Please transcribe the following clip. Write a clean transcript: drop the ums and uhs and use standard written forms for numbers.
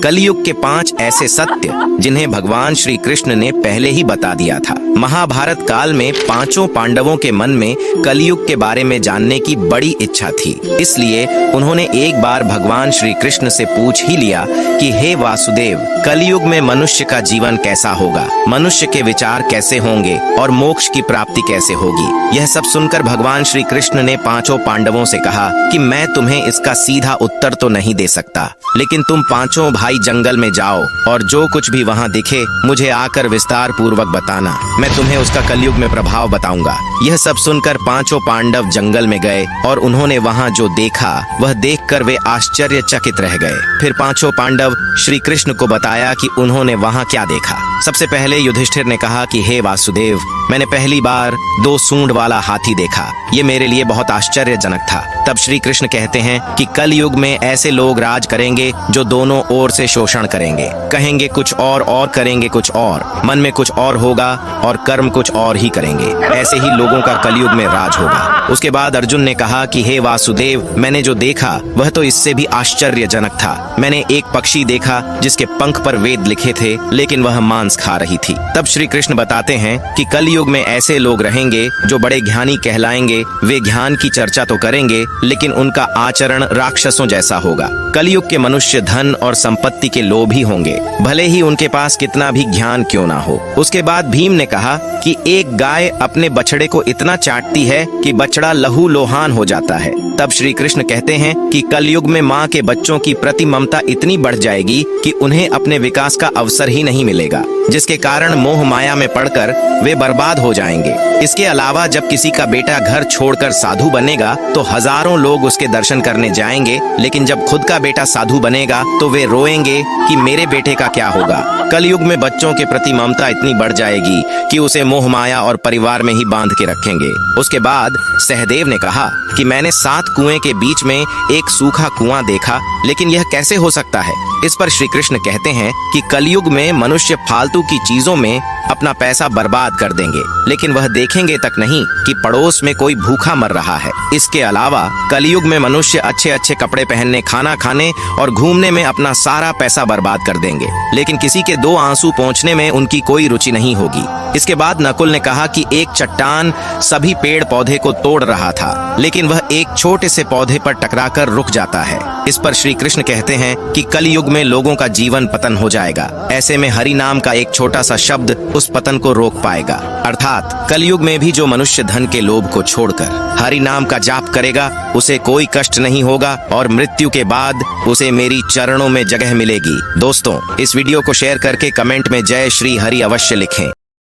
कलयुग के 5 ऐसे सत्य जिन्हें भगवान श्री कृष्ण ने पहले ही बता दिया था। महाभारत काल में पांचों पांडवों के मन में कलयुग के बारे में जानने की बड़ी इच्छा थी, इसलिए उन्होंने एक बार भगवान श्री कृष्ण से पूछ ही लिया कि हे वासुदेव, कलयुग में मनुष्य का जीवन कैसा होगा, मनुष्य के विचार कैसे होंगे और मोक्ष की प्राप्ति कैसे होगी। यह सब सुनकर भगवान श्री कृष्ण ने पांचों पांडवों से कहा कि मैं तुम्हें इसका सीधा उत्तर तो नहीं दे सकता, लेकिन तुम पांचों भाई जंगल में जाओ और जो कुछ भी वहां दिखे मुझे आकर विस्तार पूर्वक बताना, मैं तुम्हें उसका कलयुग में प्रभाव बताऊंगा। यह सब सुनकर पांचों पांडव जंगल में गए और उन्होंने वहां जो देखा वह देखकर वे आश्चर्यचकित रह गए। फिर पांचों पांडव श्री कृष्ण को बताया कि उन्होंने वहां क्या देखा। सबसे पहले युधिष्ठिर ने कहा कि हे वासुदेव, मैंने पहली बार 2 सूंड वाला हाथी देखा, ये मेरे लिए बहुत आश्चर्यजनक था। तब श्री कृष्ण कहते हैं कि कल युग में ऐसे लोग राज करेंगे जो दोनों ओर से शोषण करेंगे, कहेंगे कुछ और करेंगे कुछ और, मन में कुछ और होगा और कर्म कुछ और ही करेंगे। ऐसे ही लोगों का कलयुग में राज होगा। उसके बाद अर्जुन ने कहा कि हे वासुदेव, मैंने जो देखा वह तो इससे भी आश्चर्यजनक था। मैंने एक पक्षी देखा जिसके पंख पर वेद लिखे थे, लेकिन वह मांस खा रही थी। तब श्री कृष्ण बताते हैं कि कलयुग में ऐसे लोग रहेंगे जो बड़े ज्ञानी कहलाएंगे। वे ज्ञान की चर्चा तो करेंगे, लेकिन उनका आचरण राक्षसों जैसा होगा। कलयुग के मनुष्य धन और संपत्ति के लोभी होंगे, भले ही उनके पास कितना भी ज्ञान क्यों ना हो। उसके बाद भीम ने कहा कि एक गाय अपने बछड़े को इतना चाटती है कि बछड़ा लहू लोहान हो जाता है। तब श्री कृष्ण कहते हैं कि कलयुग में माँ के बच्चों की प्रति ममता इतनी बढ़ जाएगी कि उन्हें अपने विकास का अवसर ही नहीं मिलेगा, जिसके कारण मोह माया में पड़कर वे बर्बाद हो जाएंगे। इसके अलावा जब किसी का बेटा घर छोड़कर साधु बनेगा तो हजारों लोग उसके दर्शन करने जाएंगे, लेकिन जब खुद का बेटा साधु बनेगा तो वे रोएंगे कि मेरे बेटे का क्या होगा। कलयुग में बच्चों के प्रति ममता इतनी बढ़ जाएगी कि उसे मोह माया और परिवार में ही बांध के रखेंगे। उसके बाद सहदेव ने कहा कि मैंने 7 कुएं के बीच में एक सूखा कुआं देखा, लेकिन यह कैसे हो सकता है। इस पर श्री कृष्ण कहते हैं कि कलयुग में मनुष्य फालतू की चीजों में अपना पैसा बर्बाद कर देंगे, लेकिन वह देखेंगे तक नहीं कि पड़ोस में कोई भूखा मर रहा है। इसके अलावा कलयुग में मनुष्य अच्छे अच्छे कपड़े पहनने, खाना खाने और घूमने में अपना सारा पैसा बर्बाद कर देंगे, लेकिन किसी के 2 आंसू पोंछने में उनकी कोई रुचि नहीं होगी। इसके बाद नकुल ने कहा कि एक चट्टान सभी पेड़ पौधे को तोड़ रहा था, लेकिन वह एक छोटे से पौधे पर टकराकर रुक जाता है। इस पर श्री कृष्ण कहते हैं कि कलयुग में लोगों का जीवन पतन हो जाएगा। ऐसे में हरि नाम का एक छोटा सा शब्द उस पतन को रोक पाएगा। अर्थात कलयुग में भी जो मनुष्य धन के लोभ को छोड़कर हरि नाम का जाप करेगा उसे कोई कष्ट नहीं होगा और मृत्यु के बाद उसे मेरी चरणों में जगह मिलेगी। दोस्तों, इस वीडियो को शेयर करके कमेंट में जय श्री हरि अवश्य लिखें।